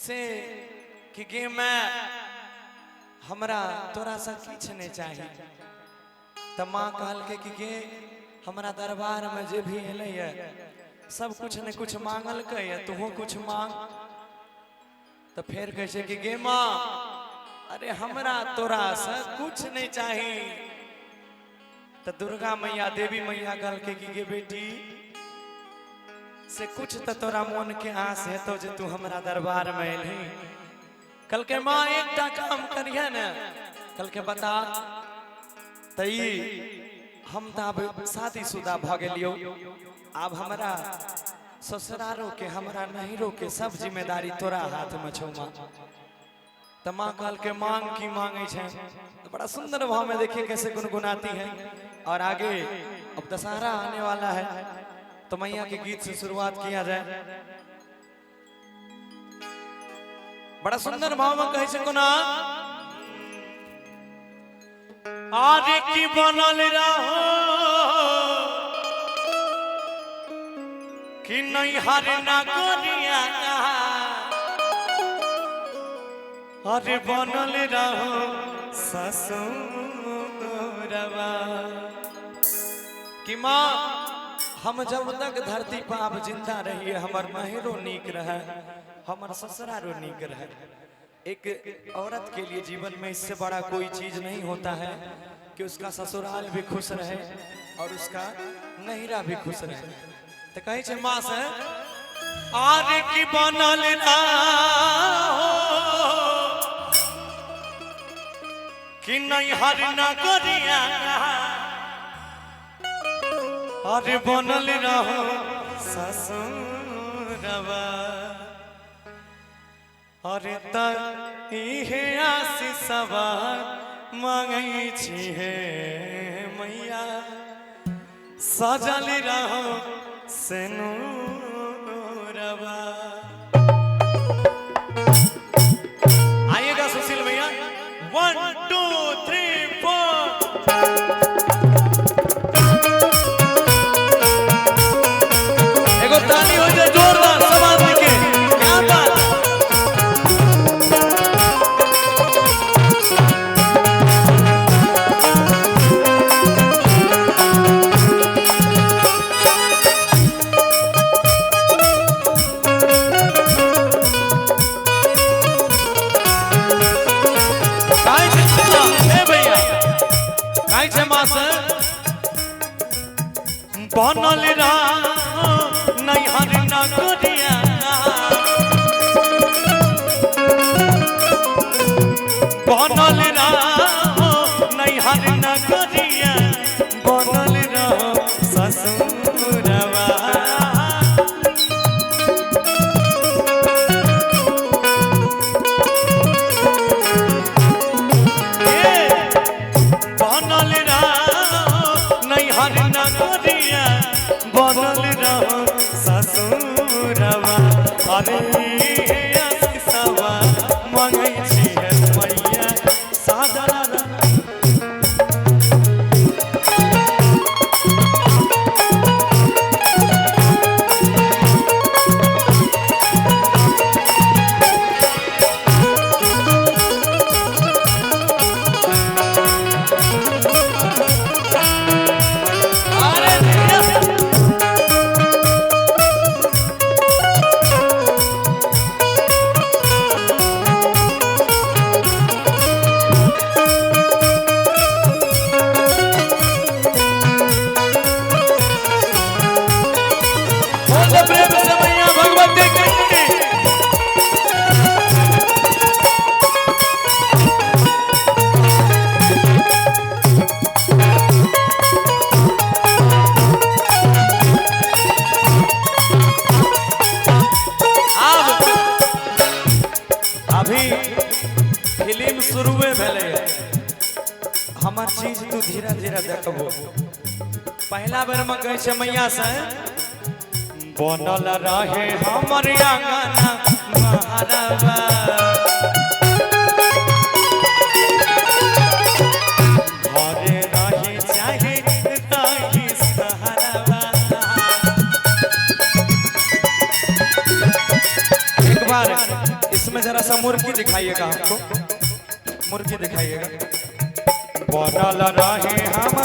से कि गे मैं हमरा तोरा सा किछ नहीं चाहिए। तो माँ कहल के कि गे हमरा दरबार में जे भी एले सब कुछ न कुछ मांगल के तुहो कुछ मांग। तो फिर कहे कि गे माँ अरे हमरा तोरा सा कुछ नहीं चाहिए। तो दुर्गा मैया देवी मैया कहल के कि गे बेटी से कुछ तो तोरा मन के आस है तो जे तू हमरा दरबार में एली। कल के माँ एक काम करिए न। कल के बता तई हम तो अब शादीशुदा भ गेलियो अब हमरा ससुरारो के हमरा नहिरो के सब जिम्मेदारी तोरा हाथ में छौ माँ। तो माँ कहल के मांग की मांगे छे। तो बड़ा सुंदर भाव में देखिए कैसे गुनगुनाती है। और आगे अब दशहरा आने वाला है तो मैया के गीत से शुरुआत किया जाए। बड़ा सुंदर भाव में कहे से गुना आगे की बनल रहो कि नहीं हर ना गोरिया अरे बनल रहो ससुरवा कि माँ हम जब तक धरती पर आप जिंदा रहिए हमर महिरो नीक रहे हमर ससुरारो नीक रहे। एक औरत के लिए जीवन में इससे बड़ा कोई चीज नहीं होता है कि उसका ससुराल भी खुश रहे और उसका नहिरा भी खुश रहे। तो कहे छे माँ से आरे की बनल ना कि नहीं हर ना गोरिया अरे बनल रहो ससुरवा अरे तहे आशीषवा मांगै छी हे मैया सजल रहो सेनुरवा। आइएगा सुशील भैया 1 2 3 4 एगो ताली हो जाए जोरदार सब आदमी के। क्या बात बनल नहीं हर ना गोरिया बनल नहीं हर ना गोरिया बनल रहो ससुरवा। बनल नहीं हर ना गोरिया बनल रहो ससुरवा अरे आशीषवा मांगै छी हे मैया सादरा। अभी फिल्म शुरुए भेले हमर चीज तू धीरे धीरे देखबो। पहला बेर में कहे छे मैया से बनल रहे हमर आंगना महारावा घरे रही चाहे रही सहारावा। एक बार इस इसमें जरा सा मुर्गी दिखाइएगा हमको, मुर्गी दिखाइएगा। बनल रहे हम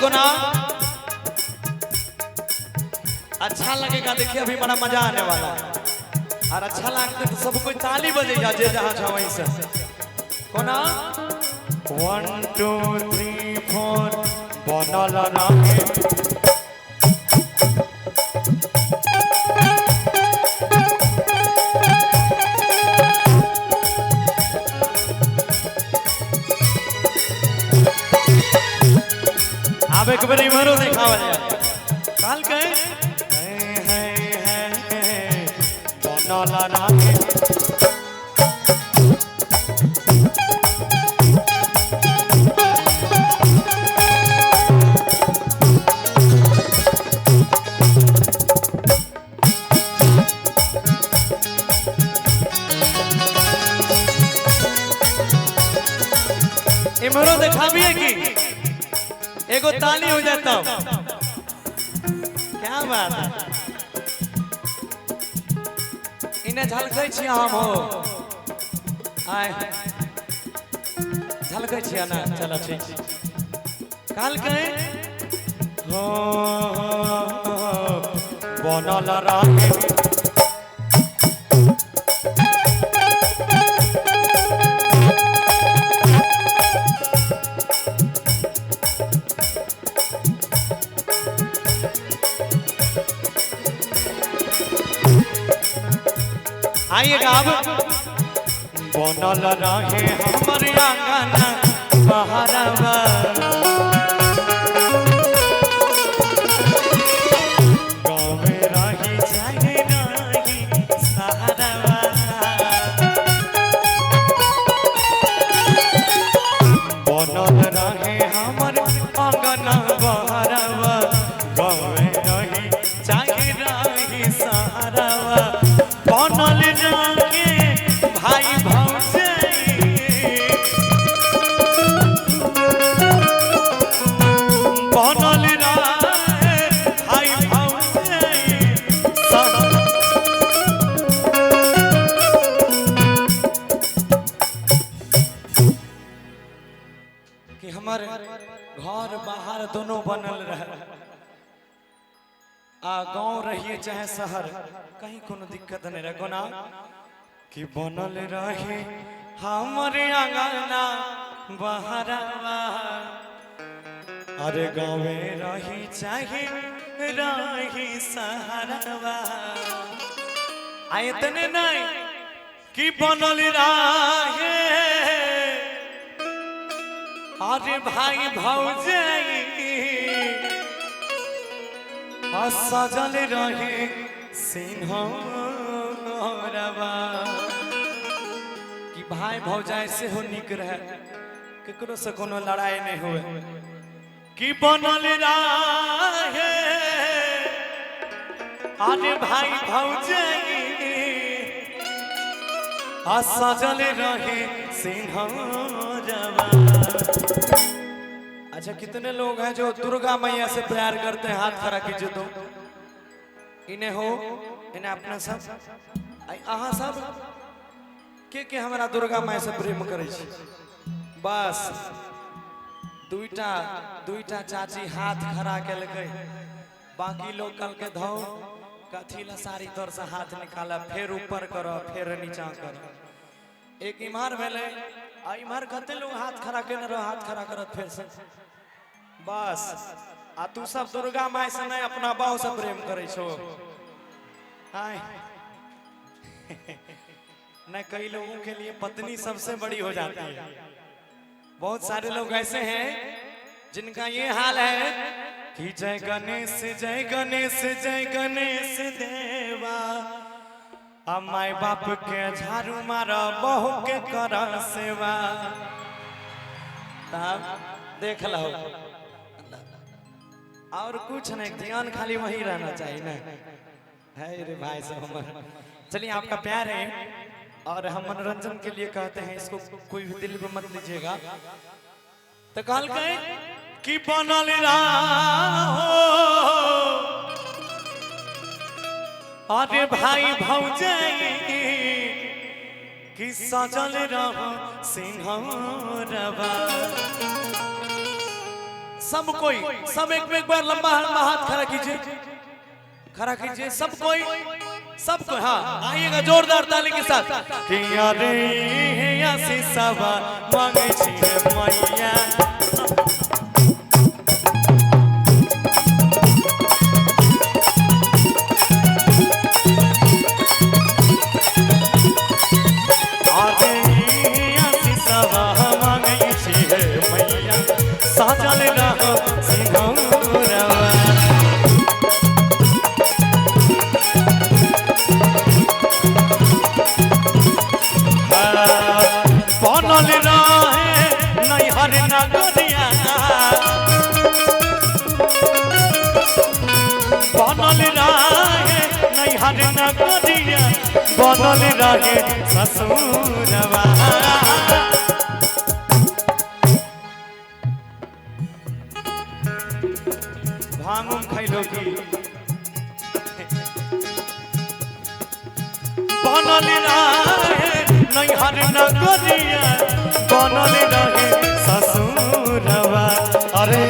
गुना अच्छा लगेगा। देखिए अभी बड़ा मजा आने वाला है और अच्छा लगता तो सब कोई ताली बजेगा जे जहां छा वहीं से। कोना 1 2 3 4 बनल रहे अब एक बार इमरो दिखावा जाए काल के बनल रहे इमरो दिखाविए की एगो ताली हो जाता। क्या बात है, इन्हें झलकै छी हम हो आय झलकै छी ना। चलो ठीक काल के हो बनल रहे आइएगा अब बनल रहे हमर आंगना बहरवा गाँव में रही चाहे रही सहरवा बनल रहे हमर आंगना बहरवा गाँव में रही चाहे रही सहरवा बनल रहे भाई भौजाई बनल रहे भाई भौजाई कि हमार घर बाहर दोनों बनल रहे आ गाँव रहिए चाहे शहर कहीं कोनो दिक्कत नहीं रहे। कोना कि बनल रहे हमारे आंगना बहरवा अरे गाँव रही चाहे रही शहरवा आए तने नहीं कि बनल रहे अरे भाई भौजाई सजल रहे सिंहरवा कि भाई भौजाई से हो निक रहे केकरो से कोनो लड़ाई नहीं हुए कि बनल रहे अरे भाई भौजाई सजल रहे सिंहरवा। अच्छा कितने लोग हैं जो दुर्गा मैया से प्यार करते हैं, हाथ खड़ा कीजिए तो इन्हें हो इन्हें अपना सब अहाँ सब के हमारा दुर्गा मैया से प्रेम करे छी। बस दुईटा चाची हाथ खड़ा केलकै बाकी लोग कल के धो कथी ला सारी तौर से हाथ निकाला फिर ऊपर करो फिर नीचा करो। एक इमार भेले आ इमार कते लोग हाथ खड़ा केने रहो हाथ खड़ा करत फिर से बस आ तू सब दुर्गा माई से नहीं अपना बाऊ से प्रेम करे छो। हाय न कई लोगों के लिए पत्नी सबसे बड़ी हो जाती है। बहुत सारे लोग ऐसे हैं जिनका ये हाल है कि जय गणेश जय गणेश जय गणेश देवा अब माई बाप के झाड़ू मारा बहू के कर सेवा। देख लो और कुछ नहीं ध्यान खाली वही रहना चाहिए ना है रे भाई साहब हमारा। चलिए आपका प्यार है और हम मनोरंजन के लिए कहते हैं, इसको कोई भी दिल पे मत लीजिएगा। तो कल कहे कि बनल रहो अरे भाई भौजाई कि सजल रहो सिंहरवा। सब कोई सब एक बार लंबा हाथ खड़ा कीजिए, खड़ा कीजिए सब कोई हाँ आइएगा जोरदार ताली के साथ कि अरे आशीषवा मांगे छी मैया। बनल रहे ससुरवा। भांग खैलो की बनल रहे नैहर नगरिया, बनल रहे ससुरवा। अरे